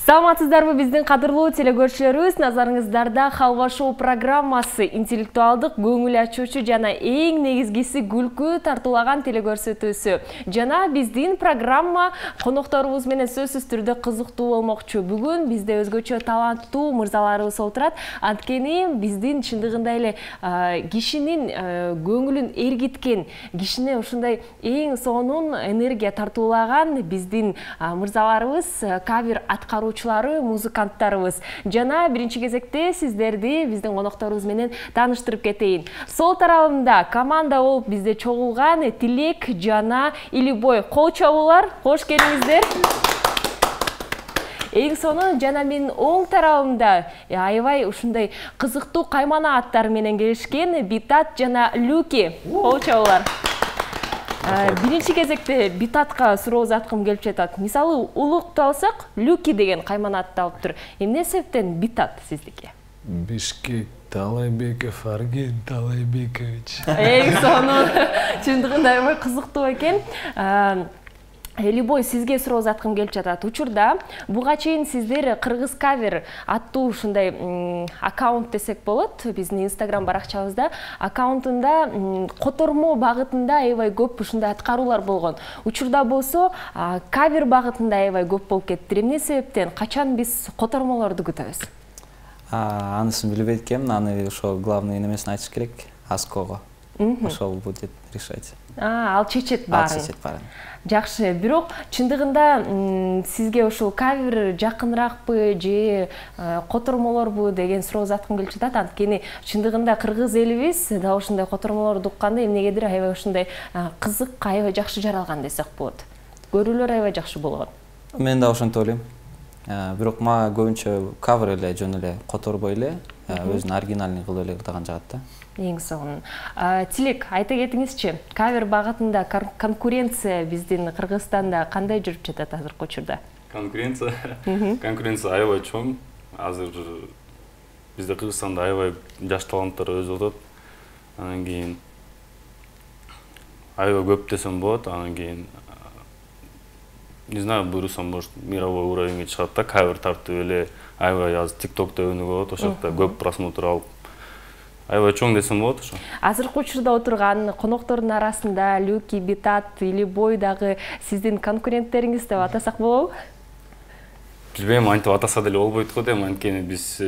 Саламатсыздарбы биздин кадырлуу телекөрүүчүлөрүбүз, назарыңыздарда Халва шоу программасы интеллектуалдык, көңүл ачуучу жана эң негизгиси күлкү тартуулаган телекөрсөтүүсү. Жана биздин программа конокторубуз менен сөзсүз түрдө кызыктуу болмокчу. Бүгүн бизде өзгөчө таланттуу мырзаларыбыз отурат. Анткени биздин чындыгында эле кишинин көңүлүн эргиткен, кишине ушундай эң сонун энергия тартуулаган биздин мырзаларыбыз, кавер аткаруучулары, музыканттарыбыз. Жана биринчи кезекте сиздерди биздин конокторубуз менен тааныштырып кетейин. Сол тарабында команда болуп бизде чогулган Тилек жана Илибой. Кол чабуулар, кош келиңиздер. Эң сонун жана менин оң тарабымда аябай ушундай кызыктуу каймана аттар менен келишкен Битат жана Люки. Кол чабуулар. Биринчи кезекте Битатка суроо узаткым келип жатат. Мисалы, улукту алсак, Люки деген каймана атты алыптыр. Эмне себептен Битат сиздики? Бишкек Талайбеков Арген Талайбекович. Эң сонун. Чындыгында аябай кызыктуу экен. Илибой, сизге суроо узаткым келип жатат. Учурда буга чейин сиздер Кыргыз кавер аттуу ушундай аккаунт десек болот. Биздин Instagram баракчабызда аккаунтунда котормо багытында аябай көп ушундай аткаруулар болгон. Учурда болсо кавер багытында аябай көп болуп кетти. Эмне себептен? Качан биз котормолорду күтөбүз? Анысын билбейт экенмин. Аны ошо главный немесин айтыш керек. Аского. Ошол будет решать. Ал чечет баарын. Ал чечет баарын. Жакшы, бирок чындыгында сизге ушул кавер жакыныракпы же котормолорбу деген суроо узаткым келип жатат. Анткени чындыгында кыргыз элибиз да ушундай котормолорду укканда эмнегедир аябай ушундай кызык, аябай жакшы жаралган десек болот. Көрүүлөр аябай жакшы болгон. Мен да ошентип ойлойм. Бирок мага көбүнчө кавер эле жөн эле которбой эле өзүнүн оригинальный кылып эле ырдаган жагат да. Эң сонун. Тилек, айта кетиңизчи, кавер багытында конкуренция биздин Кыргызстанда кандай жүрүп жатат азыркы учурда? Конкуренция аябай чоң. Азыр бизде Кыргызстанда аябай жаш таланттар өсүп атат. Анан кийин аябай көп десем болот. Анан кийин не знаю, буйрусам, может, мировой уровеньге чыгат да, кавер тартып эле аябай азыр ТикТокто өнүгүп болот, ошол жакта көп просмотр алып. Аябай чоң десем болот ошо. Азыркы учурда отурган коноктордун арасында Люки, Битат, Илибой дагы сиздин конкуренттериңиз деп атасак болобу? Билбейм, антип атаса деле болбойт го дейм, анткени биз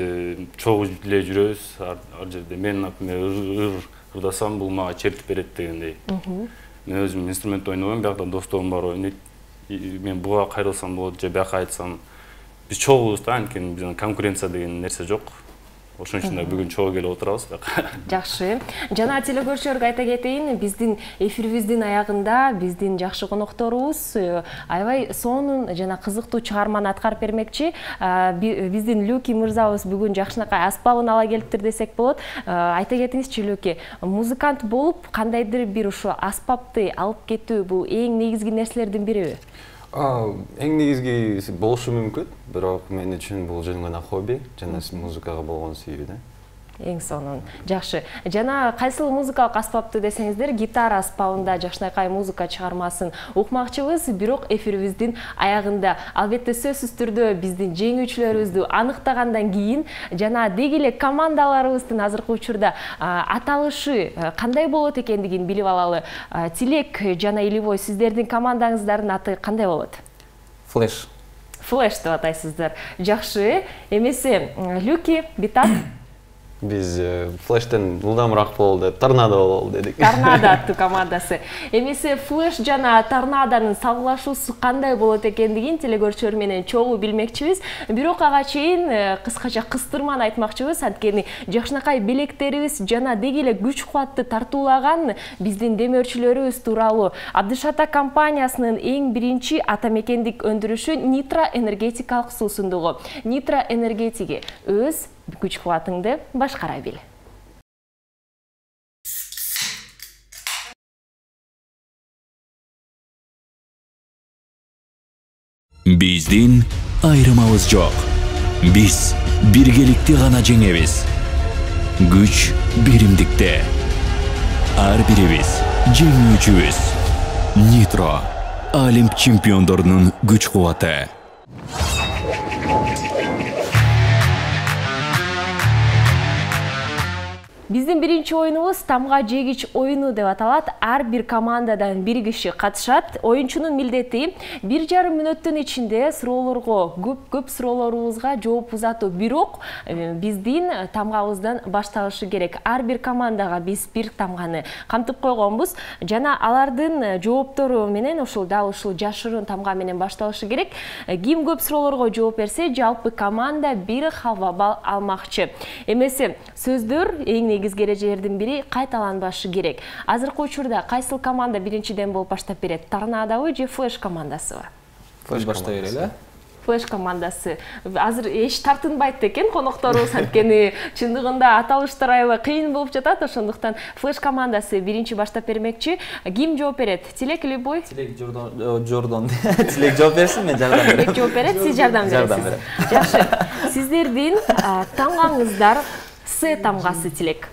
чогуу эле жүрөбүз ар жерде. Мен, например, ырдасам, бул мага чертип берет дегендей. Мен өзүм инструмент ойнобойм, биякта досторум бар ойнойт. Мен буга кайрылсам болот, же бияка айтсам. Биз чогуубуз да, анткени биздин конкуренция деген нерсе жок. Ошон үчүн да бүгүн чогуу келип отурабыз. Жакшы. Жана телекөрүүчүлөргө айта кетейин, биздин эфирибиздин аягында биздин жакшы конокторубуз аябай сонун жана кызыктуу чыгарманы аткарып бермекчи. Биздин Люки мырзабыз бүгүн жакшынакай аспабын ала келиптир десек болот. Айта кетиңизчи, Люки, музыкант болуп кандайдыр бир ушу аспапты алып кетүү бул эң негизги нерселердин бириби? Эң негизги болушу мүмкүн, бирок мен үчүн бул жөн гана хобби, жана музыкага болгон сүйүү да. Эң сонун. Жакшы. Жана кайсыл музыкалык аспапты десеңиздер, гитара аспабында жакшынакай музыка чыгармасын укмакчыбыз, бирок эфирибиздин аягында. Албетте сөзсүз түрдө биздин жеңүүчүлөрүбүздү аныктагандан кийин жана деги эле командаларыбыздын азыркы учурда аталышы кандай болот экендигин билип алалы. Тилек жана Илибой, сиздердин командаңыздардын аты кандай болот? Флэш. Флэш деп атайсыздар. Жакшы. Эмесе Люки, Битат? Биз Флэштен ылдамыраак бололу деп Торнадо бололу дедик. Торнадо аттуу командасы. Эмесе Флэш жана Торнадонун салгылашуусу кандай болот экендигин телекөрүүчүлөр менен чогуу билмекчибиз. Бирок ага чейин кыскача кыстырманы айтмакчыбыз, анткени жакшынакай белектерибиз жана деги эле күч кубатты тартуулаган биздин демөөрчүлөрүбүз тууралуу Абдышата компаниясынын эң биринчи ата мекендик өндүрүшү Nitro энергетикалык суусундугу. Nitro энергетиги өз күч кубатыңды башкара бил. Биздин айрымабыз жок. Биз биргеликти гана жеңебиз. Күч биримдикте. Ар бирибиз жеңүүчүбүз. Nitro Олимп чемпиондорунун күч кубаты. Биздин биринчи оюнубуз тамга жегич оюну деп аталат. Ар бир командадан бир киши катышат. Оюнчунун милдети 1,5 мүнөттүн ичинде суроолорго, көп суроолорубузга жооп узатуу. Бирок биздин тамгабыздан башталышы керек. Ар бир командага биз бир тамганы камтып койгонбуз. Жана алардын жооптору менен дал ушул жашыруун тамга менен башталышы керек. Ким көп суроолорго жооп берсе, жалпы команда бир халва балл алмакчы. Эмесе сөздөр эң негизги эрежелердин бири кайталанбашы керек. Азыркы учурда кайсыл команда биринчиден болуп баштап берет? Торнадобу же Флеш командасыбы? Флеш баштай берели. Флеш командасы. Азыр эч тартынбайт экен конокторубуз, анткени чындыгында аталыштар аябай кыйын болуп жатат, ошондуктан Флеш командасы биринчи баштап бермекчи. Ким жооп берет? Тилек или Бой? Тилек Жордон. Тилек жооп берсин, мен жардам берем. Тилек жооп берет, сиз жардам бересиз. Жакшы. Сиздердин тамгаңыздар С тамгасы Тилек.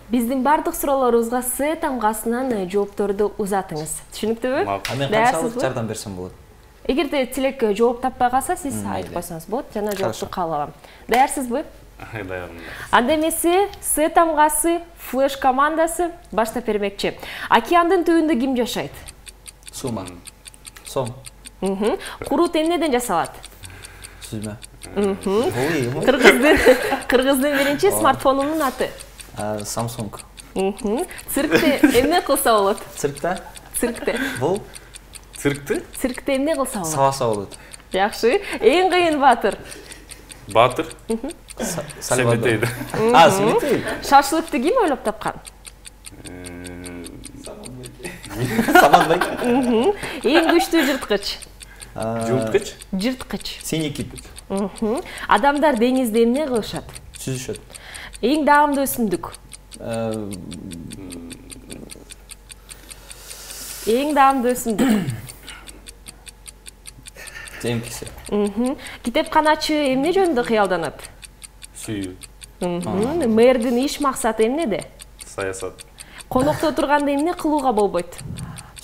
Биздин бардык суроолорубузга С тамгасынан жоопторду узатыңыз. Түшүнүктүүбү? Мен канчалык жардам берсем болот? Эгерде Тилек жооп таппай калса, сиз айтып койсоңуз болот, жана жоопту кабыл алам. Даярсызбы? Даярмын. Анда эмесе С тамгасы Флеш командасы баштап бермекчи. Океандын түбүндө ким жашайт? Сума. Сом. Курут эмнеден жасалат? Сүзмө. Кыргыздын биринчи смартфонунун аты? Samsung. Циркте эмне кылса болот? Циркте? Циркте. Бул? Циркте эмне кылса болот? Сабаса болот. Жакшы. Эң кыйын баатыр? Баатыр? Себетейди. Себетейди. Шашлыкты ким ойлоп тапкан? Саманбай. Эң күчтүү жырткыч? Жырткыч? Жырткыч. Синий кит. Адамдар деңизде эмне кылышат? Сүзүшөт. Эң даамдуу өсүмдүк? Эң даамдуу өсүмдүк? Темкиси. Китепканачы эмне жөнүндө кыялданат? Сүйүү. Мэрдин иш максаты эмнеде? Саясат. Конокто турганда эмне кылууга болбойт?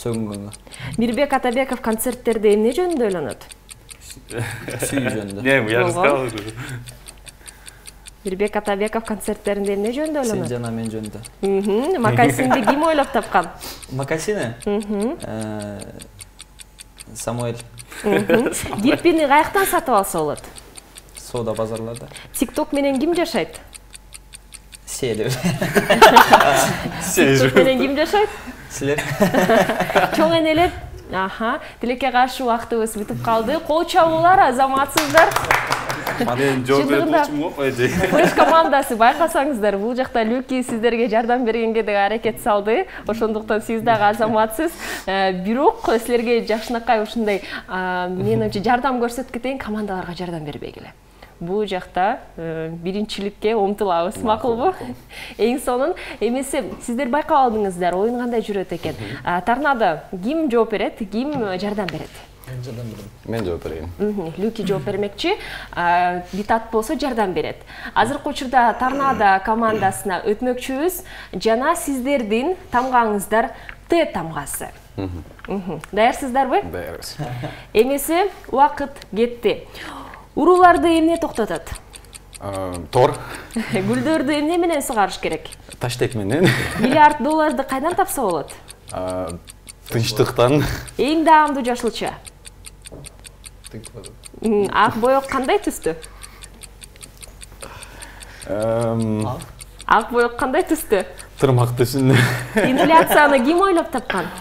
Сөгүнгөнгө. Мирбек Атабеков концерттерде эмне жөнүндө ойлонот? Сүйүү жөнүндө. Я рассказал. Мирбек Атабеков концерттеринде эмне жөнүндө ойлонот? Сен жана мен жөнүндө. Макасинди ким ойлоп тапкан? Макасини? Самуэль. Гиппини каяктан сатып алса болот? Соода базарларда. TikTok менен ким жашайт? Силер. TikTok менен ким жашайт? Силер. Чоң энелер. Тилекке каршы убактыбыз бүтүп калды. Кол чабуулар, азаматсыздар. Мен жооп берип болчумун го, эже. Флеш командасы байкасаңыздар, бул жакта Люки сиздерге жардам бергенге да аракет салды. Ошондуктан сиз дагы азаматсыз. Бирок силерге жакшынакай ушундай менимче жардам көрсөтүп кетейин, командаларга жардам бербегиле. Бул жакта биринчиликке умтулабыз, макулбу? Эң сонун эмесе сиздер байкап алдыңыздар, оюн кандай жүрөт экен. Торнадо ким жооп берет, ким жардам берет? Мен жооп берейин. Люки жооп бермекчи, Витат болсо жардам берет. Азыркы учурда Торнадо командасына өтмөкчүбүз, жана сиздердин тамгаңыздар Т тамгасы. Даярсыздарбы? Даярбыз. Эмесе убакыт кетти. Урууларды эмне токтотот? Тор. Гүлдөрдү эмне менен сугарыш керек? Таштек менен. $1 миллиарды кайдан тапса болот? Тынчтыктан. Эң даамдуу жашылча? Ак боек кандай түстү? Ак боек кандай түстү? Тырмак түсүндү. Инфляцияны ким ойлоп тапкан?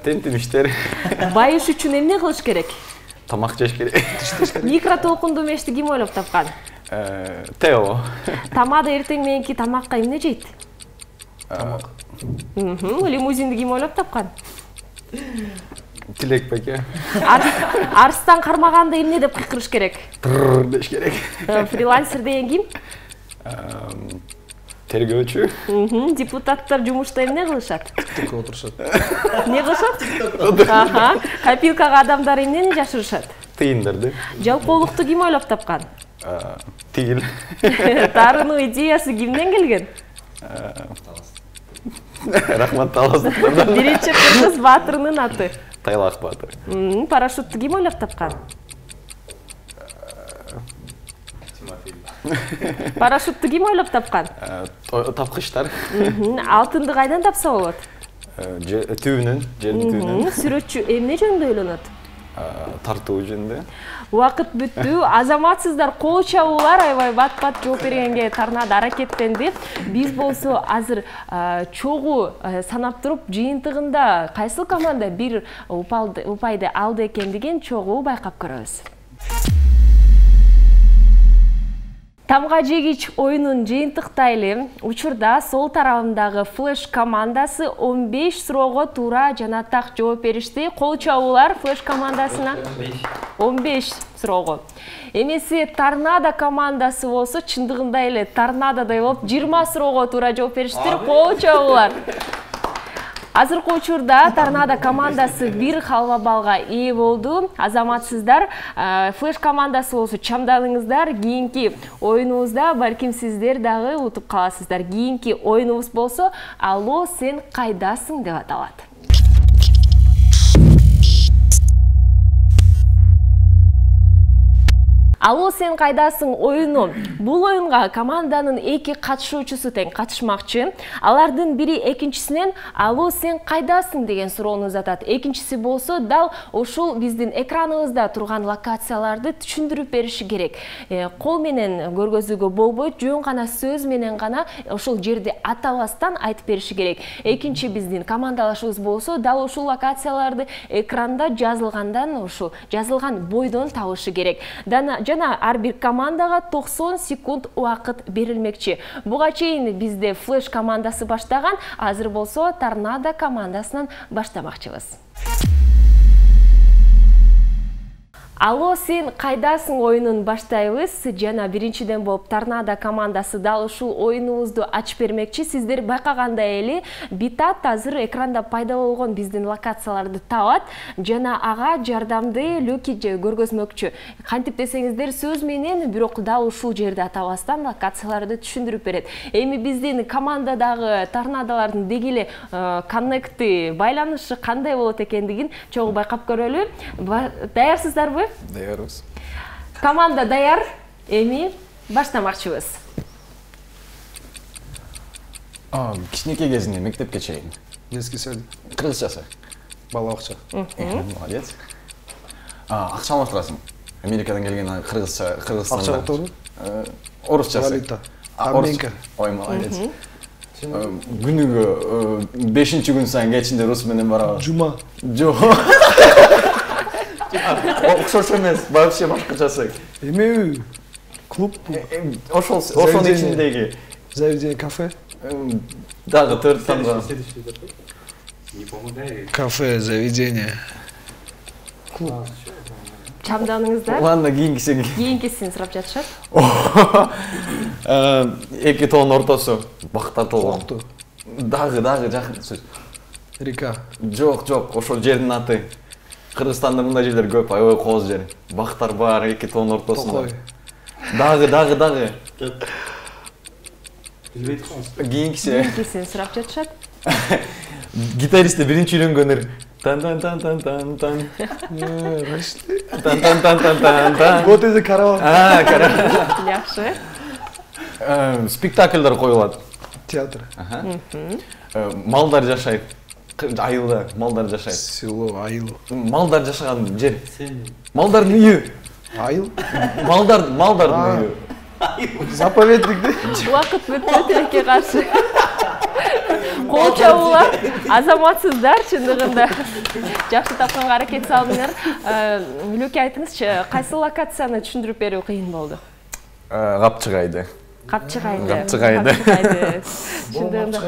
Тентимиштер. Байыш үчүн эмне кылыш керек? Тамак жеш керек. Микротолкундуу мешти ким ойлоп тапкан? Тео. Тамада эртең мененки тамакка эмне жейт? Тамак. Лимузинди ким ойлоп тапкан? Тилек беке. Арстан кармаганда эмне деп кыйкырыш керек? Тыр деш керек. Фрилансер деген ким? Тергөөчү. Депутаттар жумушта эмне кылышат? Тиктокко отурушат. Эмне кылышат? Копилкага адамдар эмнени жашырышат? Тыйындарды. Жалпоолукту ким ойлоп тапкан? Тигил. Тарынуу идеясы кимден келген? Рахмат таластыктардан. Биринчи кыргыз баатырынын аты? Тайлак баатыр. Парашютту ким ойлоп тапкан? Парашютты ким ойлоп тапкан? Тапкычтар. Алтынды кайдан тапса болот? Түбүнөн, жердин түбүнөн. Сүрөтчү эмне жөнүндө ойлонот? Тартуу жөнүндө. Убакыт бүттү. Азаматсыздар, кол чабуулар аябай бат-бат жооп бергенге торнадо аракеттенди. Биз болсо азыр чогуу санап туруп, жыйынтыгында кайсыл команда бир упайды алды экендигин чогуу байкап көрөбүз. Тамга жегич оюнун жыйынтыктайлы. Учурда сол тарабындагы Флеш командасы 15 суроого туура жана так жооп беришти. Кол чабуулар Флеш командасына 15 суроого. Эмеси Торнадо командасы болсо чындыгында эле торнадодай болуп 20 суроого туура жооп бериштир. Кол чабуулар. Азыркы учурда Торнадо командасы бир халва балга ээ болду. Азаматсыздар, Флеш командасы болсо чамданыңыздар. Кийинки оюнубузда балким сиздер дагы утуп каласыздар. Кийинки оюнубуз болсо «Алло, сен кайдасың» деп аталат. «Алло, сен кайдасың» оюну. Бул оюнга команданын эки катышуучусу тең катышмакчы. Алардын бири экинчисинен «Алло, сен кайдасың» деген суроону узатат. Экинчиси болсо дал ушул биздин экраныбызда турган локацияларды түшүндүрүп бериши керек. Кол менен көргөзүүгө болбойт, жөн гана сөз менен гана ушул жерди атабастан айтып бериши керек. Экинчи биздин командалашыбыз болсо дал ушул локацияларды экранда жазылгандан ушул жазылган бойдон табышы керек. Жана ар бир командага 90 секунд убакыт берилмекчи. Буга чейин бизде Флеш командасы баштаган, азыр болсо Торнадо командасынан баштамакчыбыз. «Алло, сен кайдасың» оюнун баштайбыз. Жана биринчиден болуп Торнадо командасы дал ушул оюнубузду ачып бермекчи. Сиздер байкагандай эле Битат азыр экранда пайда болгон биздин локацияларды табат. Жана ага жардамды Люки көргөзмөкчү. Кантип десеңиздер сөз менен, бирок дал ушул жерди атабастан локацияларды түшүндүрүп берет. Эми биздин командадагы торнадолордун деги эле коннекти, байланышы кандай болот экендигин чогуу байкап көрөлү. Даярсыздарбы? Даярбыз. Команда даяр. Эми баштамакчыбыз. Кичинекей кезинде мектепке чейин. Детский сад. Кыргызчасы. Балабакча. Молодец. Акча алмап турасың. Америкадан келген Кыргызстанда. Акча отурду? Орусчасы. Валюта. Обменка. Ой, молодец. Күнүгө 5-күн сайын кечинде рус менен барабыз. Жума. Жок. Окшош эмес, вообще башкачасы. Эме клуб. Ошонун ичиндеги. Заведение кафе. Дагы төрт тамга. Кафе, заведение. Клуб. Чамданыңыздар? Ладно, кийинкисин сурап жатышат. Эки тоонун ортосу бактар толгон. Дагы жакын сөз. Река. Жок, ошол жердин аты. Кыргызстанда мындай жерлер көп, аябай кооз жер. Бактар бар, эки тоонун ортосунда. Дагы. Кийинкисин сурап жатышат. Гитаристте биринчи үйрөнгөндөр тан. Тан. Вот это караван. Караван. Жакшы. Спектакльдер коюлат. Театр. Малдар жашайт. Айылда малдар жашайт. Село, айыл. Малдар жашаган жер. Малдардын үйү. Айыл? Малдардын үйү. Заповедникте. Убакыт бүттү, тилекке каршы. Кол чабуулар, азаматсыздар, чындыгында жакшы тапканга аракет салдыңар. Люки, айтыңызчы, кайсы локацияны түшүндүрүп берүү кыйын болду? Капчыгайды. Капчыгайды. Чындыгында.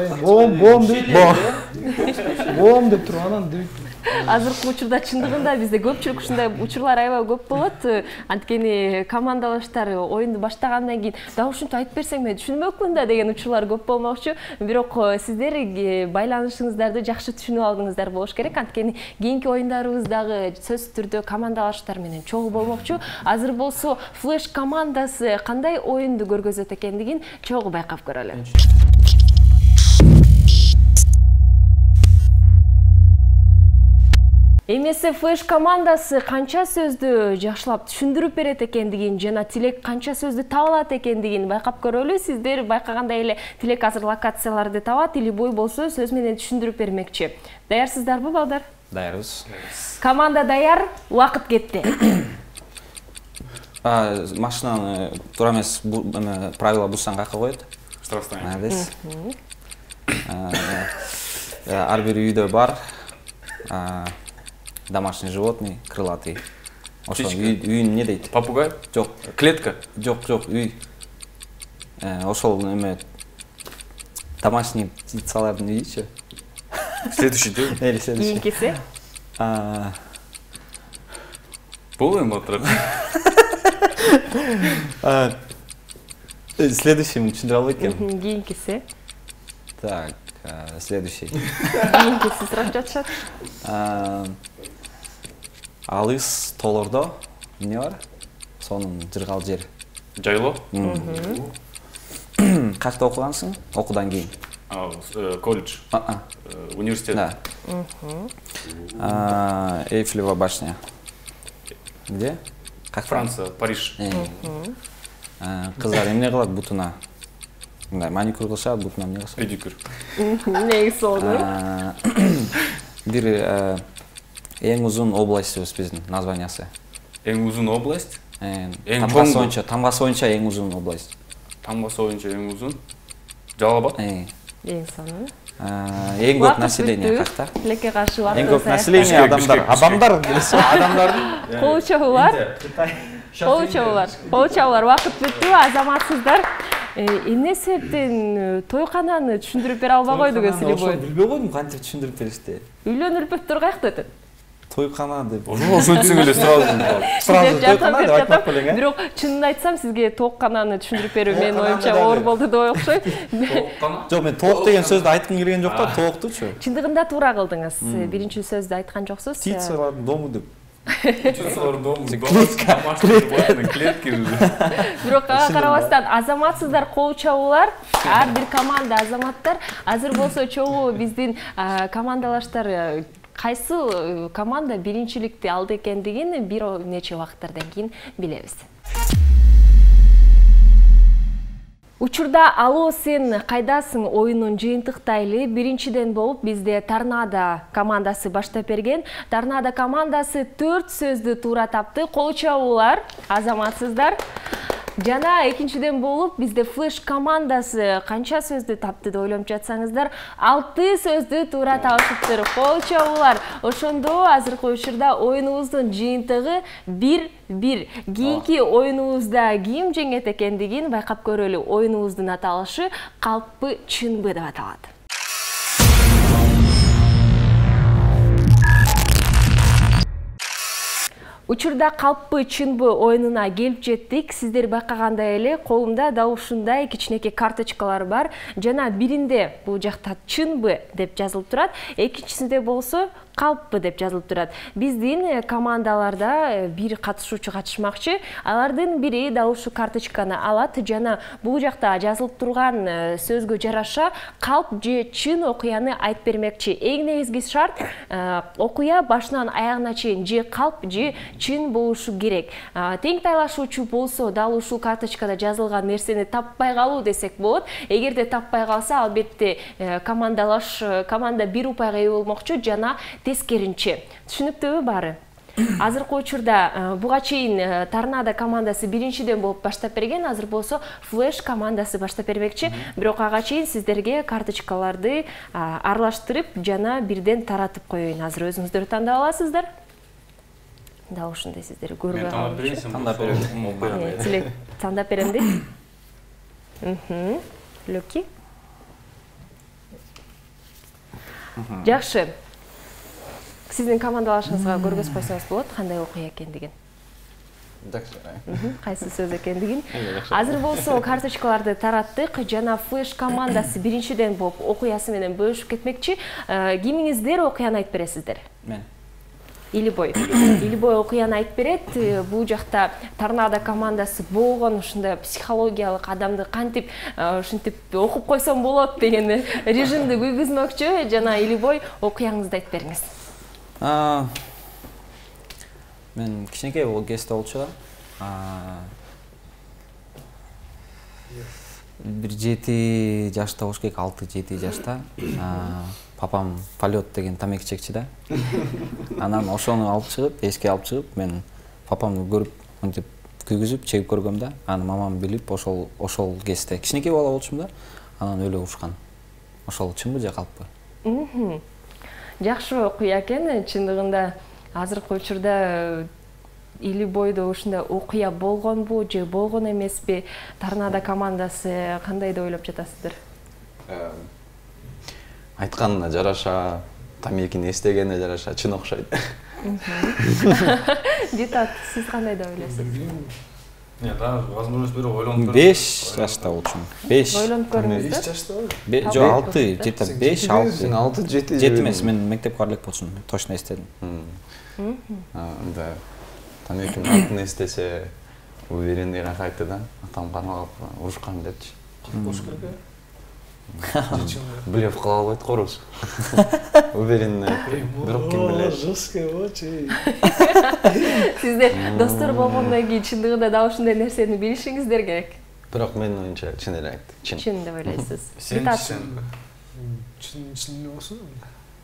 Бом деп туруп анан дейт. Азыркы учурда чындыгында бизде көпчүлүк ушундай учурлар аябай көп болот. Анткени командалаштар оюнду баштагандан кийин да ушинтип айтып берсең мен түшүнбөкмүн да деген учурлар көп болмокчу. Бирок сиздер байланышыңыздарды жакшы түшүнүп алдыңыздар болуш керек. Анткени кийинки оюндарыбыз дагы сөзсүз түрдө командалаштар менен чогуу болмокчу. Азыр болсо Флеш командасы кандай оюнду көргөзөт экендигин чогуу байкап көрөлү. Эмесе Флеш командасы канча сөздү жакшылап түшүндүрүп берет экендигин жана Тилек канча сөздү таба алат экендигин байкап көрөлү. Сиздер байкагандай эле Тилек азыр локацияларды табат, Илибой болсо сөз менен түшүндүрүп бермекчи. Даярсыздарбы, балдар? Даярбыз. Команда даяр, убакыт кетти. Машинаны туура эмес правила бузсаң каяка коет? Штрафтан. Молодец. Ар бир үйдө бар домашний животный, крылатый. Ошо үйүн эмне дейт? Попугай? Жок. Клетка? Жок, үй. Ошол эме домашний птицалардын үйүчү. Следующий день. Следующий. Кийинкиси? Бул эми отуруп. Следующий түшүндүрө албайт экенмин. Кийинкиси? Так, следующий. Кийинкиси сурап жатышат. Алыс тоолордо эмне бар? Сонун жыргал жер. Жайлоо? Качта окугансың? Окуудан кийин. Колледж? Университет? Да. Эйфелева башня. Где? Как Франция, Париж. Кыздар эмне кылат бутуна? Мындай маникюр кылышат, бутуна эмне кылышат? Педикюр. Негизи болду. Бир эң узун областыбыз биздин названиясы. Эң узун область? Тамгасы боюнча эң узун область. Тамгасы боюнча эң узун? Жалал Абад? Эң сонун. Эң көп население какта? Тилекке каршы убакыт. Эң көп население адамдар келсе. Адамдардын? Коочобулар. Убакыт бүттү, азаматсыздар. Эмне себептен тойкананы түшүндүрүп бере албай койдук Илибой? Билбей койдум кантип түшүндүрүп беришти. Үйлөнүп өттүр каякта өтөт? Тойкана деп. Ошентсең эле Сразу тойкана деп айтмак белең, э? Бирок чынын айтсам, сизге тооккананы түшүндүрүп берүү менин оюмча оор болду деп окшойт. Жок, мен тоок деген сөздү айткым келген жок да, тооктучу. Чындыгында туура кылдыңыз. Биринчи сөздү айткан жоксуз. Птицалардын дому деп. Клетки. Бирок ага карабастан азаматсыздар, кол чабуулар, ар бир команда азаматтар. Азыр болсо чогуу биздин командалаштар кайсы команда биринчиликти алды экендигин бир нече убакыттардан кийин билебиз. Учурда алуу сен кайдасың оюнун жыйынтыктайлы. Биринчиден болуп бизде Торнадо командасы баштап берген. Торнадо командасы 4 сөздү туура тапты. Кол чабуулар, азаматсыздар. Жана экинчиден болуп бизде Флеш командасы канча сөздү тапты деп ойлонуп жатсаңыздар, 6 сөздү туура табышыптыр. Кол чабуулар. Ошондо азыркы учурда оюнубуздун жыйынтыгы 1-1. Кийинки оюнубузда ким жеңет экендигин байкап көрөлү. Оюнубуздун аталышы калппы чынбы деп аталат. Учурда калппы чынбы оюнуна келип жеттик. Сиздер байкагандай эле колумда дал ушундай кичинекей карточкалар бар. Жана биринде бул жакта чынбы деп жазылып турат, экинчисинде болсо калппы деп жазылып турат. Биздин командаларда бир катышуучу катышмакчы. Алардын бири дал ушу карточканы алат жана бул жакта жазылып турган сөзгө жараша калп же чын окуяны айтып бермекчи. Эң негизги шарт окуя башынан аягына чейин же калп же чын болушу керек. Тең тайлашуучу болсо дал ушул карточкада жазылган нерсени таппай калуу десек болот. Эгерде таппай калса, албетте команда бир упайга ээ болмокчу жана тескеринче. Түшүнүктүүбү баары? Азыркы учурда буга чейин Торнадо командасы биринчиден болуп баштап берген, азыр болсо Флеш командасы баштап бермекчи. Бирок ага чейин сиздерге карточкаларды аралаштырып жана бирден таратып коеюн. Азыр өзүңүздөр тандап аласыздар. Да, ушундай сиздер көрбөй калыш. Тандап берем. Тилек тандап берем дейт. Лөки. Жакшы. Сиздин командалашыңызга көргөзүп койсоңуз болот, кандай окуя экендигин. Кайсы сөз экендигин. Азыр болсо карточкаларды тараттык жана Флеш командасы биринчиден болуп окуясы менен бөлүшүп кетмекчи. Кимиңиздер окуяны айтып бересиздер? Мен. Илибой окуяны айтып берет. Бул жакта Торнадо командасы болгон ушундай психологиялык адамды кантип ушинтип окуп койсом болот деген режимди күйгүзмөкчү жана Илибой окуяңызды айтып бериңиз. Мен кичинекей кезде болчу. Бир 7 жашта болуш керек, 6-7 жашта. Папам полет деген тамеки чекчи да. Анан ошону алып чыгып, эшикке алып чыгып, мен папамды көрүп, мынтип күйгүзүп, чегип көргөм да. Аны мамам билип, ошол кезде кичинекей бала болчумун да. Анан өлө урушкан. Ошол чынбы же калппы? Жакшы окуя экен, чындыгында азыркы учурда или бойдо ушундай окуя болгонбу же болгон эмеспи? Торнадо командасы кандай деп ойлоп жатасыздар? Айтканына жараша, тамекини эстегенине жараша, чын окшойт. Дитат, сиз кандай деп ойлойсуз? Нет, да, возможность бирок ойлонуп 5 жашта болчумун. 5. Ойлонуп көрүңүз 5 да? жашта бар. Жок, 6, где-то 5, 6. 6-7. 7 эмес, мен мектепке бара элек болчумун. Точно эстедим. Да. Тамекинин атын эстесе, уверенный кайтты да. Атам каналып урушкан депчи. Бош керек. Блеф кыла албайт корус. Уверенный. Бирок ким билет. Жесткий очень. Сиздер достор болгондон кийин чындыгында да ушундай нерсени билишиңиздер керек. Бирок менин оюмча чын эле айтты. Чын деп ойлойсуз. Чын болсун.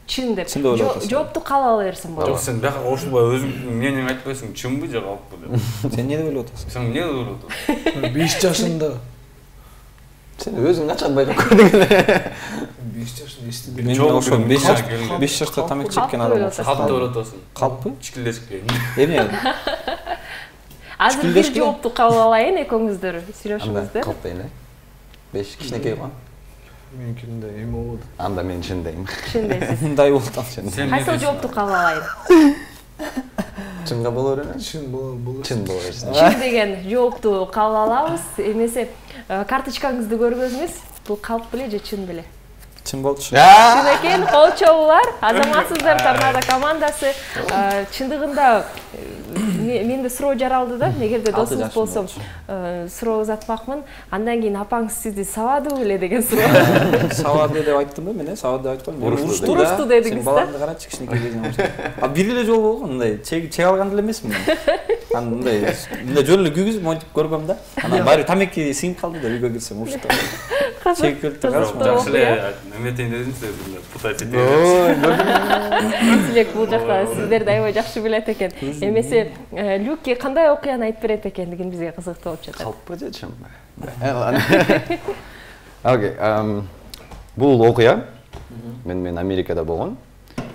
Чын деп. Чын деп ойлоп атасың. Жоопту кабыл ала берсин болот. Жок, сен бияка кошулбай өзүң эмнени айтпайсың, чынбы же калппы деп. Сен эмне деп ойлоп атасың? Сен эмне деп ойлоп атасың? 5 жашында. Сен өзүң качан байкап көрдүң эле? 5 жашында эстеди. Мен ошо 5 жашта тамек чеккен адам болсо. Калп деп атасың. Калппы? Чикилдешип келген. Эмне? Азыр бир жоопту кабыл алайын, экөөңүздөр сүйлөшүңүздөр. Калпайын, 5 кичинекей го. Меникинде эме болду. Анда мен чын дейм. Чын дейсиз. Мындай болду. Кайсы жоопту кабыл алайын? Чынга боло береби? Чын болду. Чын боло берсин. Чын деген жоопту кабыл алабыз. Эмесе карточкаңызды көргөзүңүз. Бул калп беле же чын беле? Чын болчу. Чын экен, кол чобуулар. Азаматсыздар, Торнадо командасы. Чындыгында менде суроо жаралды да, эгерде досуңуз болсом, суроо узатмакмын. Андан кийин апаңыз сизди сабадыбы беле деген суроо. Сабады деп айттымбы мен? Сабады деп айткам. Урушты дедиңиз да. Баланы карачы кичинекей кезинен баштап. Бир эле жолу болгон, мындай чек алган деле эмесмин мен. Анан мындай жөн эле күйгүзүп монтип көргөм да. Анан баары тамеки сиңип калды да, үйгө кирсем урушту. Чек көрүп Жакшы эле эметейин дедим силер путать этейин. Силек бул жакта сиздерди аябай жакшы билет экен. Эмесе Люки кандай окуяны айтып берет экендигин бизге кызыктуу болуп жатат. Калппы же чынбы? Окей, бул окуя мен Америкада болгон.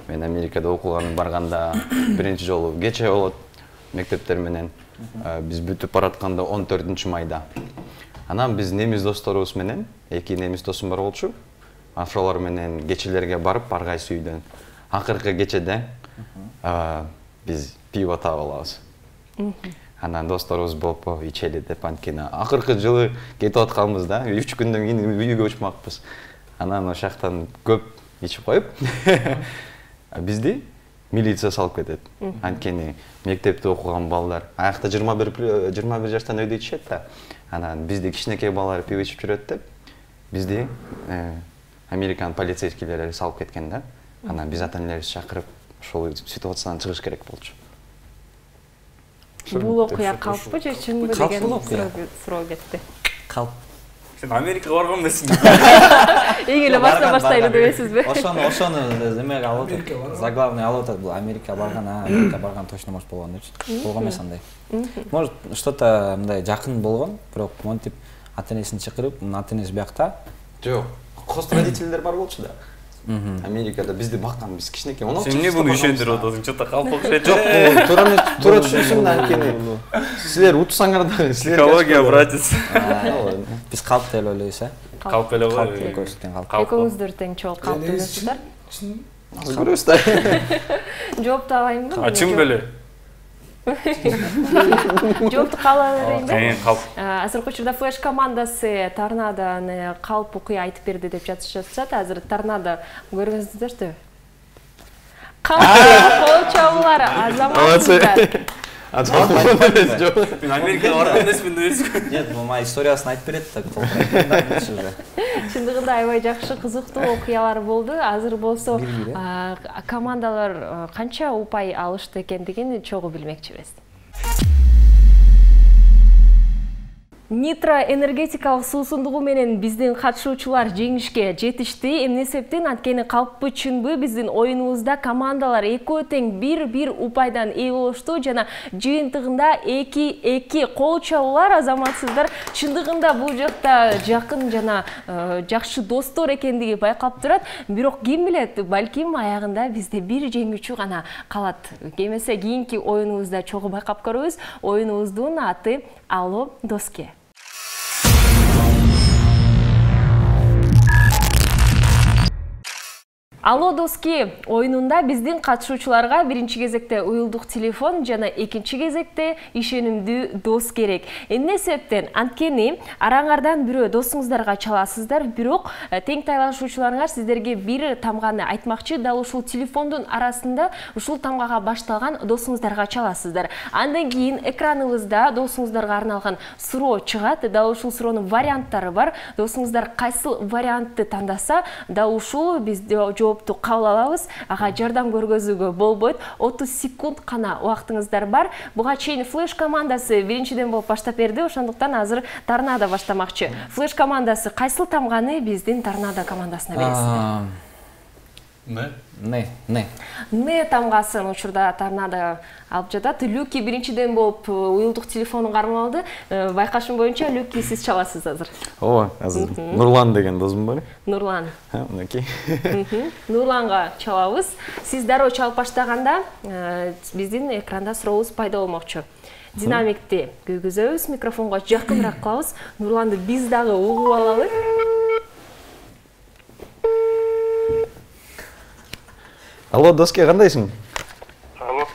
Мен Америкада окууга барганда биринчи жолу кече болот мектептер менен. Биз бүтүп баратканда 14-майда. Анан биз немис досторубуз менен, 2 немис досум бар болчу. Ошолор менен кечелерге барып, ар кайсы үйдөн. Акыркы кечеде биз пиво таап алабыз. Анан досторубуз болупу ичели деп анткени акыркы жылы кетип атканбыз да, 3 күндөн кийин үйгө учмакпыз. Анан ошол жактан көп ичип коюп, бизди милиция салып кетет. Анткени мектепте окуган балдар, аякта 21 жаштан өйдө ичет да. Анан бизди кичинекей балалар пиво ичип жүрөт деп, бизди американ полицейскийлери салып кеткен да. Анан биз ата-энелерибизди чакырып, ошол ситуациядан чыгыш керек болчу. Бул окуя калппы же чынбы деген суроо кетти. Калп. Сен Америкага барган эмессиң? Эң эле баштайлы дебейсизби? Ошону эмеге алып атат. Заглавный алып атат. Бул Америкага барган точно может болгон депчи. Болгон эмес андай. Может что-то мындай жакын болгон, бирок монтип ата-энесин чакырып, ата-энеси биякта. Жок, хост родительдер бар болчу да. Америкада бизди баккан, биз кичинекей 16 Сен эмне буну ишендирип атасың? Чота калп окшойт. Жок, туура түшүнсүң да анткени. Силер утсаңар да, силер Психология, братец. Биз калп деп ойлойбуз, Калп эле Калп го. көрсөткен калп. Экөөңүздөр тең чогуу калп эмессиздер. көрөбүз да. Жоопту алайынбы? Чын беле? Жоопту кабыл ала берейинби? Калп. Азыркы учурда Флеш командасы Торнадоны калп окуя айтып берди деп жатышат. Азыр Торнадо көргөздөңүздөрбү? Калп кол чабуулар, азаматсыздар. Мен Америкага барган эмесмин деп. Нет, мама историясын айтып берет так толтурайт уже. Чындыгында аябай жакшы кызыктуу окуялар болду. Азыр болсо командалар канча упай алышты экендигин чогуу билмекчибиз. Нитро энергетикалык суусундугу менен биздин катышуучулар жеңишке жетишти. Эмне себептен анткени калппы чынбы биздин оюнубузда командалар экөө тең бир упайдан ээ болушту жана жыйынтыгында 2-2 кол чабуулар азаматсыздар. Чындыгында бул жакта жакын жана жакшы достор экендиги байкалып турат. Бирок ким билет, балким аягында бизде бир жеңүүчү гана калат. Эмесе кийинки оюнубузда чогуу байкап көрөбүз. Оюнубуздун аты Алло Доске. Алло Доски оюнунда биздин катышуучуларга биринчи кезекте уюлдук телефон жана экинчи кезекте ишенимдүү дос керек. Эмне себептен? Анткени араңардан бирөө досуңуздарга чаласыздар, бирок тең тайлашуучуларыңар сиздерге бир тамганы айтмакчы, дал ушул телефондун арасында ушул тамгага башталган досуңуздарга чаласыздар. Андан кийин экраныбызда досуңуздарга арналган суроо чыгат, дал ушул суроонун варианттары бар. Досуңуздар кайсыл вариантты тандаса, дал ушул бизде жоопту кабыл алабыз. Ага жардам көргөзүүгө болбойт. 30 секунд гана убактыңыздар бар. Буга чейин Флеш командасы биринчиден болуп баштап берди, ошондуктан азыр Торнадо баштамакчы. Флеш командасы кайсыл тамганы биздин Торнадо командасына бересиздер? Не тамгасын учурда Торнадо алып жатат. Люки биринчиден болуп уюлдук телефонун кармап алды. Байкашым боюнча Люки сиз чаласыз азыр. Ооба, азыр Нурлан деген досум бар. Нурлан. Мынакей. Нурланга чалабыз. Сиз дароо чалып баштаганда биздин экранда сурообуз пайда болмокчу. Динамикти күйгүзөбүз, микрофонго жакыныраак кылабыз. Нурланды биз дагы угуп алалы. Алло, Доске, кандайсың? Алло.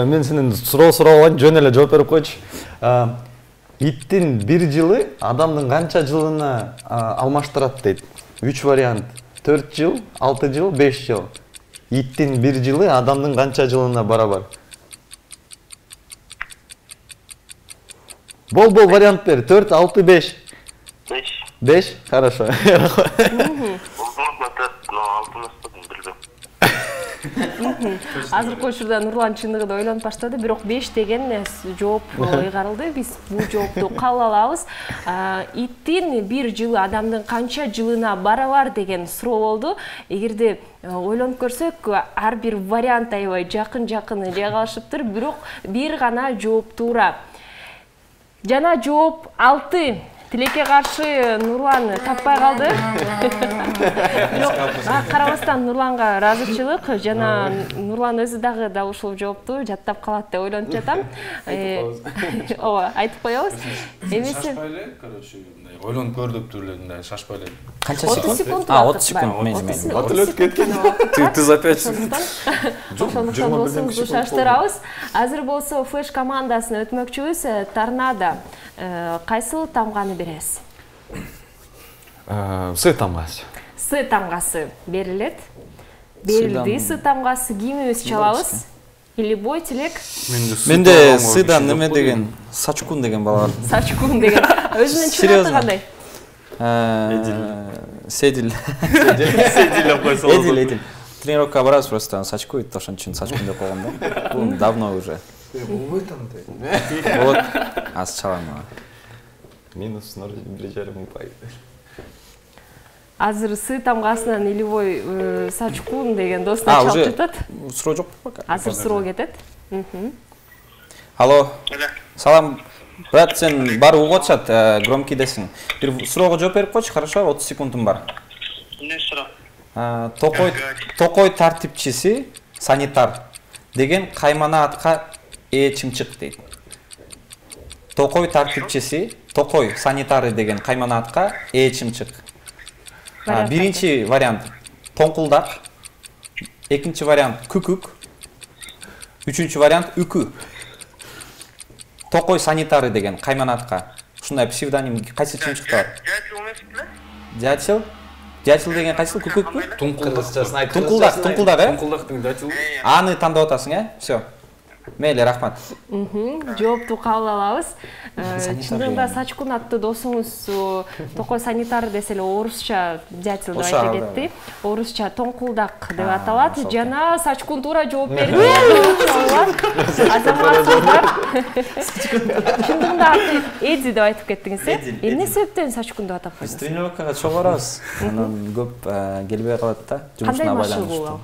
Мен сенен суроо алайын, жөн эле жооп берип койчу. Иттин бир жылы адамдын канча жылына алмаштырат дейт? 3 вариант. 4 жыл, 6 жыл, 5 жыл. Иттин бир жылы адамдын канча жылына барабар? Бол вариант бер. 4, 6, 5. 5. 5? Хорошо. Азыркы учурда Нурлан чындыгында ойлонуп баштады, бирок 5 деген жооп ыйгарылды. Биз бул жоопту кабыл алабыз. Иттин бир жылы адамдын канча жылына барабар деген суроо болду. Эгерде ойлонуп көрсөк, ар бир вариант аябай жакын эле калышыптыр, бирок бир гана жооп туура. Жана жооп 6. Тилекке каршы Нурлан таппай калды. Карабастан Нурланга ыраазычылык жана Нурлан өзү дагы да ушул жоопту жаттап калат деп ойлонуп жатам. Ооба, айтып коебуз. Эмесе? Шашпайлы, короче, ойлонуп көрдүк түрлөрүндө шашпайлы. Канча секунд? 30 секунд. Мени. Отылып кеткен. Ты за 5 секунд. Ошондуктан досуңузду шаштырабыз. Азыр болсо Флеш командасына өтмөкчүбүз. Торнадо кайсыл тамганы бересиз? С тамгасы. С тамгасы берилет. Берилди С тамгасы. Кимибиз чалабыз? Или бой, Тилек? Менде Сыдан неме деген, Сачкун деген бала бар. Сачкун деген. Өзүнүн чын аты кандай? Седил. Эдил. Тренировка барабыз просто, Сачку, ошон үчүн Сачкун деп койгом да. Бул давно уже. Болбойт андай. Болот. Аз чалам. Минус 0,1 упай. Азыр С тамгасынан Илибой Сачкун деген досуна чалып жатат. Суроо жок пока. Азыр суроо кетет. Алло. Салам. Брат, сен бар угуп атышат, громкий десиң. Бир суроого жооп берип койчу, хорошо? 30 секундум бар. Не суроо? Токой тартипчиси санитар деген каймана атка ээ чымчык дейт. Токой тартипчиси, Токой санитары деген каймана атка ээ чымчык. Биринчи вариант тоңкулдак, экинчи вариант күкүк, үчүнчү вариант үкү. Токой санитары деген каймана атка ушундай псевдоним кайсы чымчыкта бар? Дятел? Дятел деген кайсыл күкүкпү? Туңкулдак. Туңкулдак, э? Туңкулдактын дятел. Аны тандап атасың, э? Всё. Мейлі, рахмат. Жоопту кабыл алабыз. Чындыгында Сачкун аттуу досуңуз Токой санитар десе эле орусча дятел деп айтып кетти. Орусча тоңкулдак деп аталат. Жана Сачкун туура жооп берди. Азаматсыздар. Чындыгында аты Эдзи деп айтып кеттиңиз, э? Эмне себептен Сачкун деп атап койдуңуз? Тренировкага чогуу барабыз. Анан көп келбей калат да. Кандай машыгуу?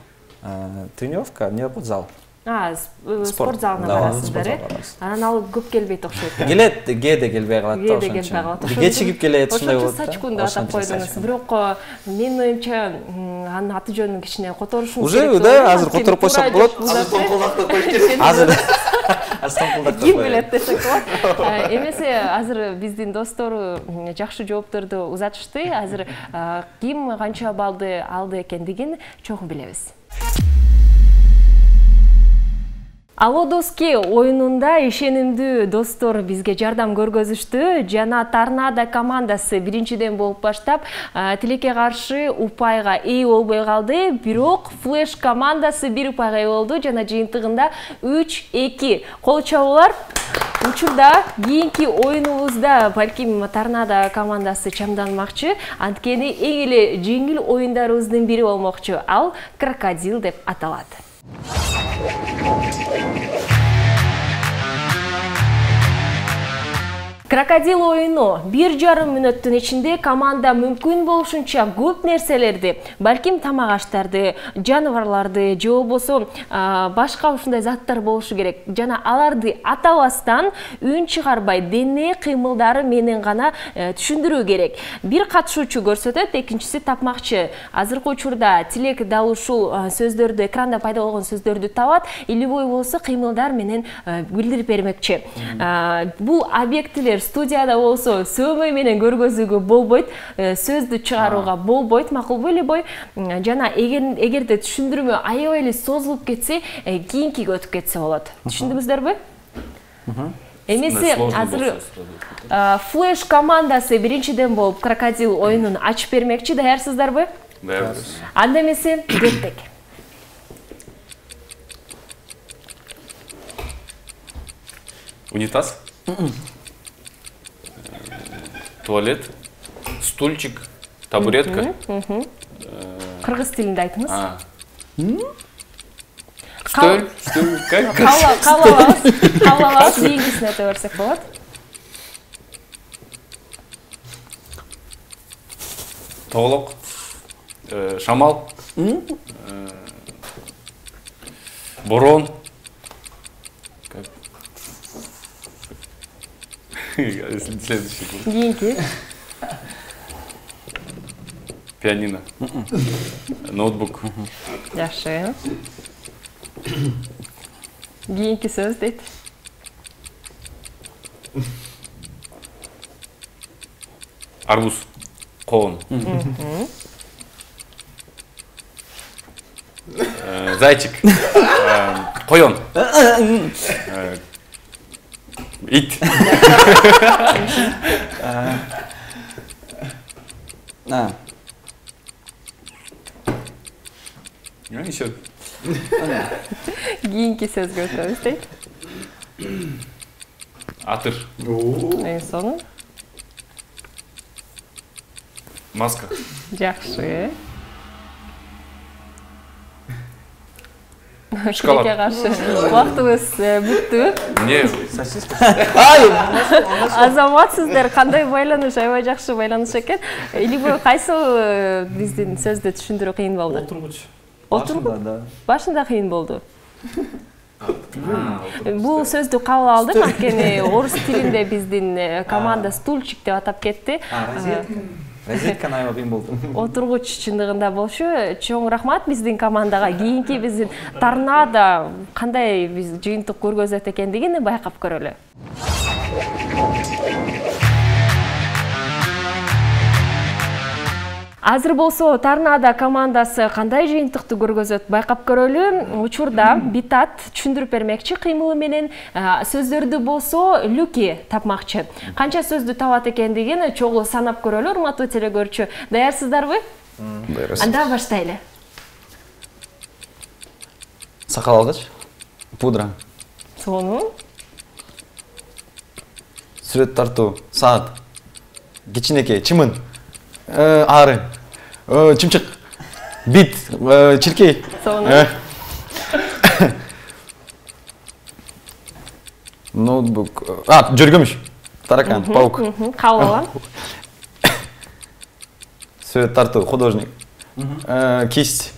Тренировка, не болот зал. Спорт залына барасыздар, э? Анан ал көп келбейт окшойт. Келет, кээде келбей калат да, ошончо. Кечигип келет, ушундай болот да. Сачкун деп атап койдуңуз. Бирок менин оюмча анын аты жөнүн кичине которушуңуз керек. Уже да, азыр которуп койсок болот. Азыр тоңкулдакты коюш керек. Азыр тоңкулдакты ким билет десек болот. Эмесе азыр биздин достор жакшы жоопторду узатышты. Азыр ким канча баллды алды экендигин чогуу билебиз. Алло доски оюнунда ишенимдүү достор бизге жардам көргөзүштү. Жана Торнадо командасы биринчиден болуп баштап тилекке каршы упайга ээ болбой калды. Бирок Флеш командасы 1 упайга ээ болду жана жыйынтыгында 3-2. Кол чабуулар. Учурда кийинки оюнубузда балким Торнадо командасы чамданмакчы. Анткени эң эле жеңил оюндарыбыздын бири болмокчу. Ал крокодил деп аталат. Крокодил оюну 1,5 мүнөттүн ичинде команда мүмкүн болушунча көп нерселерди, балким тамак аштарды, жаныбарларды, же болбосо башка ушундай заттар болушу керек. Жана аларды атабастан үн чыгарбай дене кыймылдары менен гана түшүндүрүү керек. Бир катышуучу көрсөтөт, экинчиси тапмакчы. Азыркы учурда Тилек дал ушул сөздөрдү, экранда пайда болгон сөздөрдү табат, илибой болсо кыймылдар менен билдирип бермекчи. Бул объектилер студияда болсо сөмөй менен көргөзүүгө болбойт, сөздү чыгарууга болбойт, макулбу эле? Жана эгерде түшүндүрмө аябай эле созулуп кетсе, кийинкиге өтүп кетсе болот. Түшүндүңүздөрбү? Эмесе азыр Флеш командасы биринчиден болуп крокодил оюнун ачып бермекчи, даярсыздарбы? Даярбыз. Анда эмесе кеттик. Унитаз. Туалет, стульчик, табуретка. Кыргыз тилинде айтыңыз. Стөл, как? Калабыз, ийгисин өтө берсек болот. Тоолок, шамал, борон. Следующий. Кийинки. Пианино. Ноутбук. Жакшы. Кийинки сөз дейт. Арбуз. Коон. Зайчик. Коён. Ит. Еще. Кийинки сөзгө өтөбүз дейт. Атыр. Эң сону. Маска. Жакшы. Шоколад. Убактыбыз бүттү. Не? Азамат, сиздер кандай байланыш, аябай жакшы байланыш экен. Илибой кайсы биздин сөздү түшүндүрүү кыйын болду? Отургуч. Отургуч? Башында кыйын болду. Бул сөздү кабыл алдым, анткени орус тилинде биздин команда стульчик деп атап кетти. Розетканы аябай кыйын болду. Отургуч чындыгында болчу. Чоң рахмат биздин командага. Кийинки биздин Торнадо кандай биз жыйынтык көргөзөт экендигин байкап көрөлү. Азыр болсо Торнадо командасы кандай жыйынтыкты көргөзөт байкап көрөлү. Учурда Битат түшүндүрүп бермекчи кыймылы менен, сөздөрдү болсо Люки тапмакчы. Канча сөздү табат экендигин чогуу санап көрөлү, урматтуу телекөрүүчү. Даярсыздарбы? Даярбыз. Анда баштайлы. Сакал алгыч, пудра. Сонун. Сүрөт тартуу, саат. Кичинекей, чымын. Ары. Чымчык. Бит, чиркей. Сонун. Ноутбук. Жөргөмүш. Таракан, паук. Кабыл алам. Сүрөт тартуу, художник. Кисть.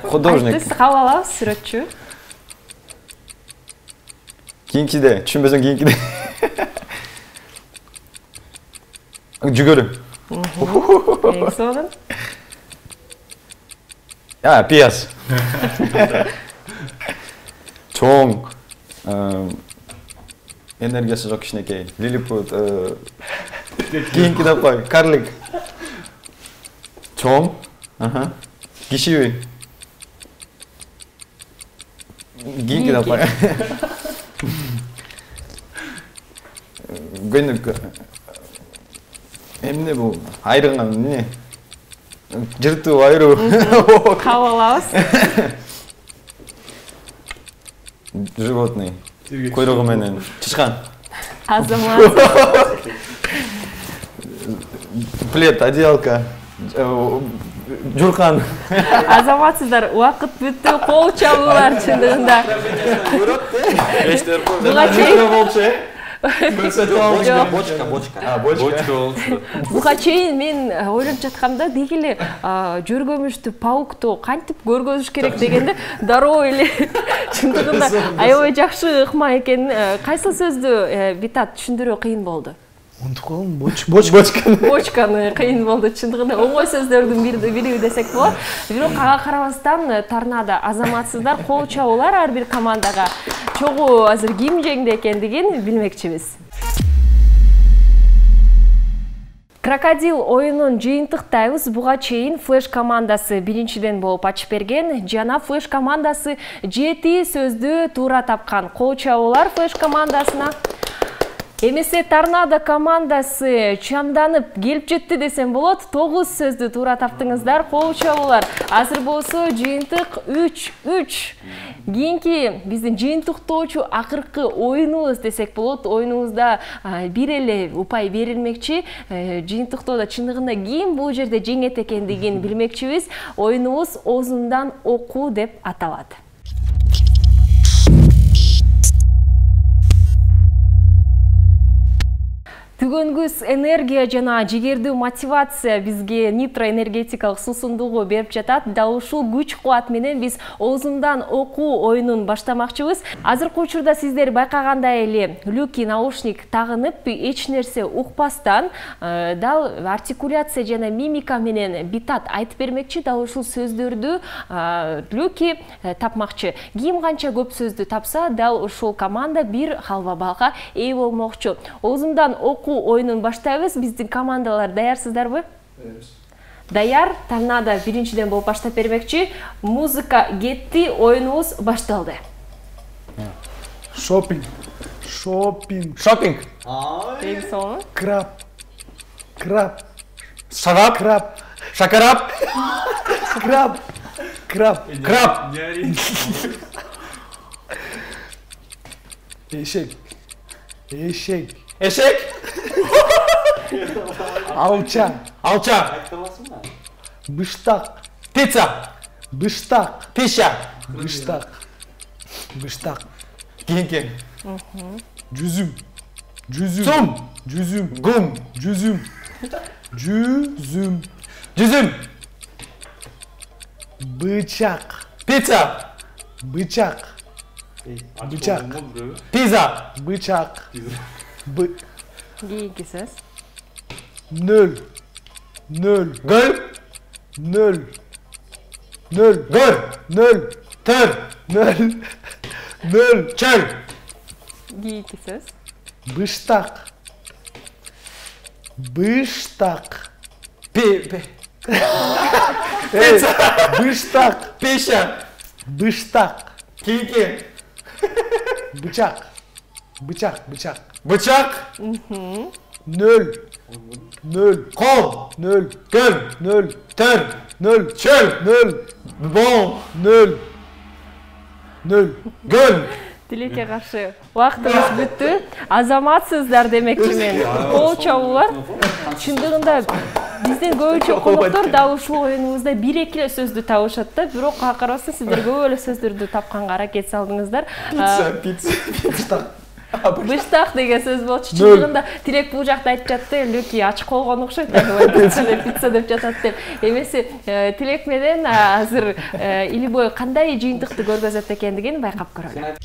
Художник. Айтты, кабыл алабыз, сүрөтчү. Кийинкиде, түшүнбөсөң кийинкиде. Жүгөрү. Сонун. Пияз. Чоң. Энергиясы жок кичинекей. Лилипут. Кийинкиде кой, карлик. Чоң. Кишиби. Кийинкиде кой. Гөнүк. Эмне бул? Айрыган эмне? Жыртуу, айруу. Кабыл алабыз. Животный. Койрогу менен. Чычкан. Азамат. Плед, одеялка. Журкан. Азаматсыздар, убакыт бүттү, кол чабуулар чындыгында. Буга чейин Бочка. буга чейин мен ойлоп жаткамда деги эле жөргөмүштү, паукту кантип көргөзүш керек дегенде дароо эле чындыгында аябай жакшы ыкма экен. Кайсы сөздү Битат түшүндүрүү кыйын болду? Бочканы кыйын болду чындыгында. Оңой сөздөрдүн бири десек болот. Бирок ага карабастан Торнадо азаматсыздар кол чабуулар ар бир командага чогуу азыр ким жеңди экендигин билмекчибиз. Крокодил оюнун жыйынтыктайбыз. Буга чейин Флеш командасы биринчиден болуп ачып берген. Жана Флеш командасы 7 сөздү туура тапкан. Кол чабуулар Флеш командасына. Эмесе Торнадо командасы чамданып келип жетти десем болот. 9 сөздү туура таптыңыздар. Кол чабуулар. Азыр болсо жыйынтык 3-3. Кийинки биздин жыйынтыктоочу акыркы оюнубуз десек болот. Оюнубузда бир эле упай берилмекчи. Жыйынтыктоодо чындыгында ким бул жерде жеңет экендигин билмекчибиз. Оюнубуз оозундан окуу деп аталат. Түгөнгүс энергия жана жигердүү мотивация бизге нитроэнергетикалык суусундугу берип жатат. Дал ушул күч кубат менен биз оозундан окуу оюнун баштамакчыбыз. Азыркы учурда сиздер байкагандай эле люки наушник тагынып эч нерсе укпастан дал артикуляция жана мимика менен Битат айтып бермекчи. Дал ушул сөздөрдү люки тапмакчы. Ким канча көп сөздү тапса, дал ушул команда бир халва балга ээ болмокчу. Оозундан оюнун баштайбыз. Биздин командалар даярсыздарбы? Даяр. Торнадо биринчиден болуп баштап бермекчи. Музыка кетти, оюнубуз башталды. Шопинг. Краб. Шакарап. Краб. Эшек. Алча. Быштак. Быштак. Кийинки. Жүзүм. Бычак. Пиза. Кийинки сөз. Нөл. Гөл. Төр. Чөл. Кийинки сөз. Быштак. Быштак. Кийинки. Бычак. Бычак. Нөл. Кол. Гөл. Төр. Чөл. Нөл. Гөл. Тилекке каршы убактыбыз бүттү. Азаматсыздар демекчи мен. Кол чабуулар. Чындыгында биздин көбүнчө коноктор дал ушул оюнубузда 1-2 эле сөздү табышат да, бирок акырасы сиздер көп эле сөздөрдү тапканга аракет салдыңыздар. Пицца. Быштак деген сөз болчу. Чындыгында Тилек бул жакта айтып жатты, Лүки ачык болгон окшойт, пицца деп жатат деп. Эмеси Тилек менен азыр Илибой кандай жыйынтыкты көргөзөт экендигин байкап көрөлү.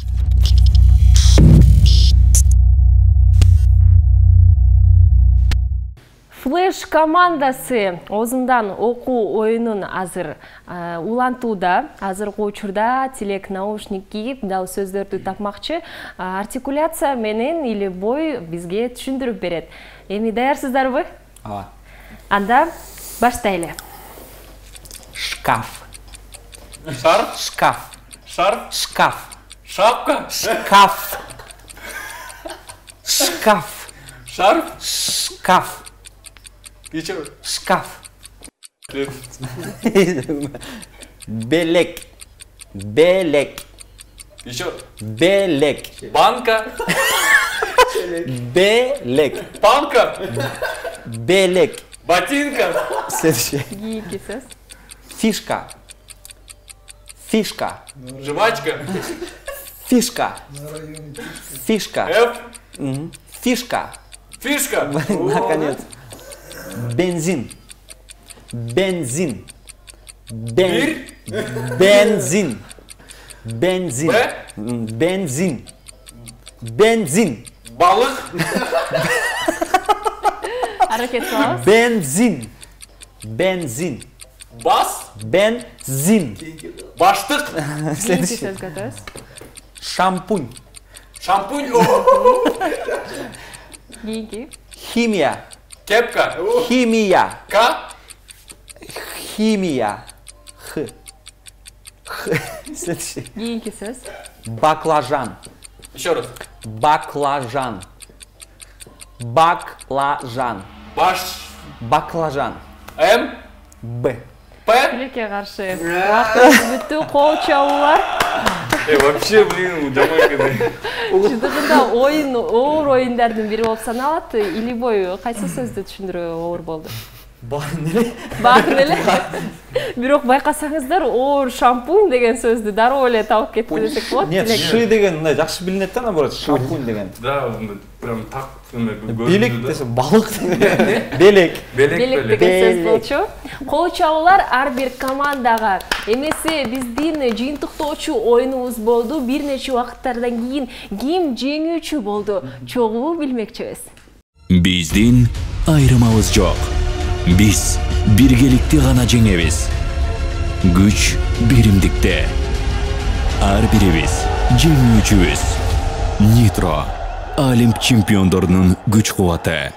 Флеш командасы Озундан окуу оюнун азыр улантууда. Азыркы учурда Тилек наушник кийип, дал сөздөрдү тапмакчы. Артикуляция менен Илибой бизге түшүндүрүп берет. Эми даярсыздарбы? Ооба. Анда баштайлы. Шкаф. Шарф. Шкаф. Шарф. Шкаф. Шапка. Шкаф. Шкаф. Шарф. Шкаф. Еще раз. Шкаф. Белек. Белек. Еще. Белек. Банка. Белек. Панка. Белек. Ботинка. Следующее. Кийинки сөз. Фишка. Фишка. Жвачка. Фишка. Фишка. Ф. Фишка. Фишка. Наконец. Бензин. Бензин. Бензин. Бензин. Б. Бензин. Бензин. Балык. Аракет кылабыз. Бензин. Бензин. Бас. Бензин. Баштык. Кийинки сөзгө өтөбүз. Шампунь. Шампунь. Кийинки. Химия. Кепка. Химия. К. Химия. Х. Следующий. Кийинки сөз. Баклажан. Еще раз. Баклажан. Баклажан. Баш. Баклажан. М. Б. П. Тилекке каршы убактыбыз бүттү. Кол чабуулар. Вообще, блин, жаман экен. Чындыгында оюн оор оюндардын бири болуп саналат. Илибой кайсы сөздү түшүндүрүү оор болду? Барын эле. Барын эле. Бирок байкасаңыздар, оор шампунь деген сөздү дароо эле табып кетти десек болот. Нет, ши деген мындай жакшы билинет да, наоборот, шампунь деген. Да, прям так. Белек десе балык. Белек. Белек деген сөз болчу. Кол чабуулар ар бир командага. Эмеси биздин жыйынтыктоочу оюнубуз болду. Бир нече убакыттардан кийин ким жеңүүчү болду? Чогуу билмекчибиз. Биздин айрымабыз жок. Биз биргеликти гана жеңебиз. Күч биримдикте. Ар бирибиз жеңүүчүбүз. Nitro Олимп чемпиондорунун күч кубаты.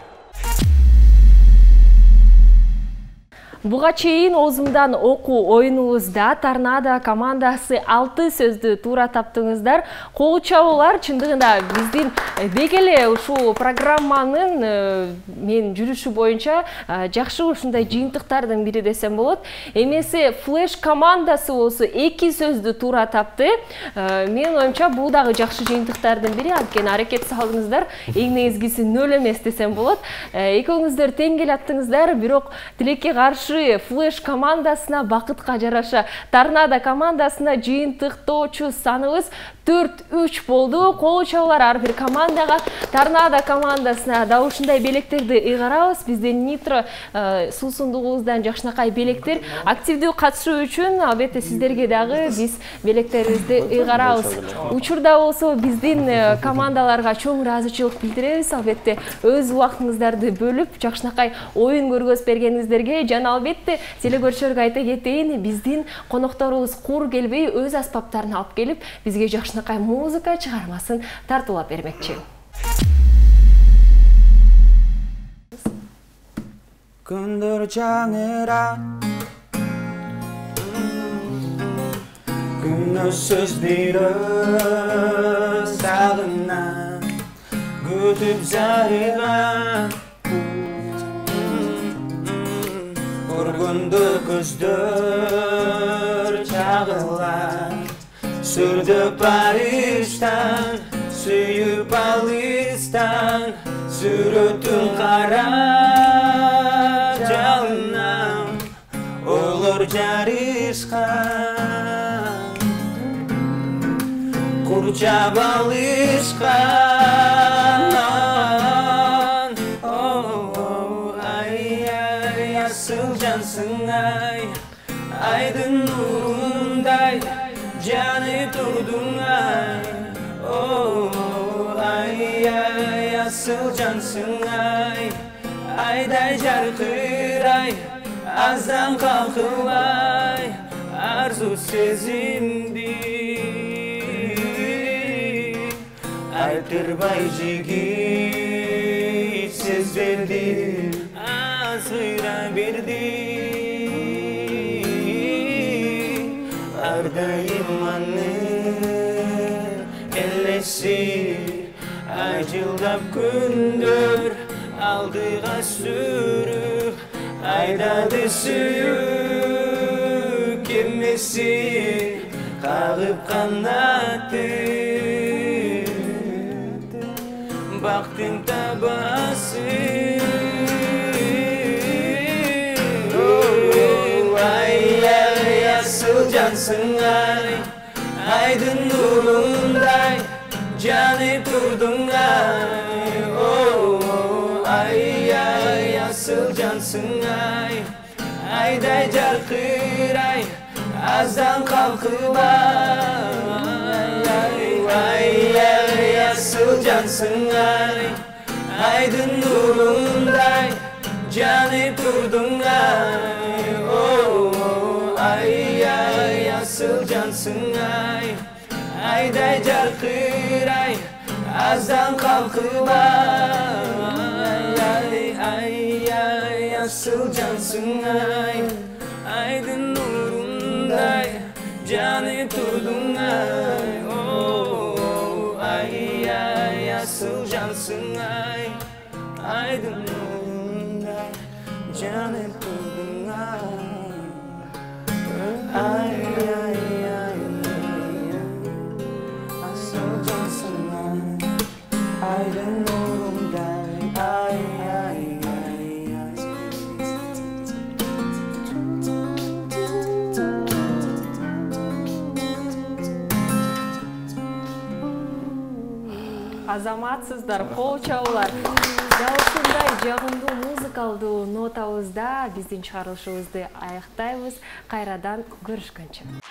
Буга чейин Озундан окуу оюнубузда Торнадо командасы 6 сөздү туура таптыңыздар. Кол чабуулар чындыгында биздин бегеле ушул программанын мен жүрүшү боюнча жакшы ушундай жыйынтыктардын бири десем болот. Эмеси Флеш командасы болсо 2 сөздү туура тапты. Мен оюмча бул дагы жакшы жыйынтыктардын бири, анткени аракет салдыңыздар. Эң негизгиси 0 эмес десем болот. Экөөңүздөр тең келаттыңыздар, бирок Тилекке каршы Флеш командасына бакытка жараша Торнадо командасына жыйынтыктоочу саныбыз 4-3 болду. Кол чабуулар ар бир командага, Торнадо командасына да ушундай белектерди ыйгарабыз. Биздин Nitro суусундугубуздан жакшынакай белектер. Активдүү катышуу үчүн албетте сиздерге дагы биз белектерибизди ыйгарабыз. Учурда болсо биздин командаларга чоң ыраазычылык билдиребиз. Албетте өз убактыңыздарды бөлүп жакшынакай оюн көргөзүп бергениңиздерге жана албетте телекөрүүчүлөргө айта кетейин, биздин конокторубуз кур келбей өз аспаптарын алып келип, бизге жакшынакай музыка чыгармасын тартуулап бермекчи. Күндөр жаңыра, күнөсүз бир сагына, күтүп зарыган көргөндө көздөр чагылар, Sürdü Paris'ten, süyüp alıştan, sürüttün kara canım, olur carışkan, kurca balışkan. Oh, ay ay, asıl cansın ay, aydın nurunday, canı durdun ay. Oh, ay ay, asıl cansın ay, ayday jarkır ay, azdan kalkılay, arzu sezimdi. Artırbay jigit söz verdi, azıra verdi. Ardayım anne ellesi, acıldap gündür aldığa sürü, aydadı suyu kemmesi, kağıp kanattı. Baktın tabası, ay ay, asıl cansın ay, aydın nurunday, canı durdun ay. Oh, ay ay, asıl cansın ay, ayday jarkır ay, azdan kalkıp ay. Ay ay, asıl cansın ay, aydın nurunday, canı durdun ay. Oh, ay ay, asıl cansın ay, ayday jarkır ay, azdan kalkıp ay. Ay ay, asıl cansın ay, aydın nurunday, canı durdun ay. Oh, ay ay, asıl cansın ay, aydın nurunday, canı durdun ay. Ay ay ay, asıl cansın ay, aydın nurunday, ay ay ay. Азаматсыздар, кол чабуулар. Дал ушундай жагымдуу музыкалдуу нотабызда биздин чыгарылышыбызды аяктайбыз. Кайрадан көрүшкөнчө.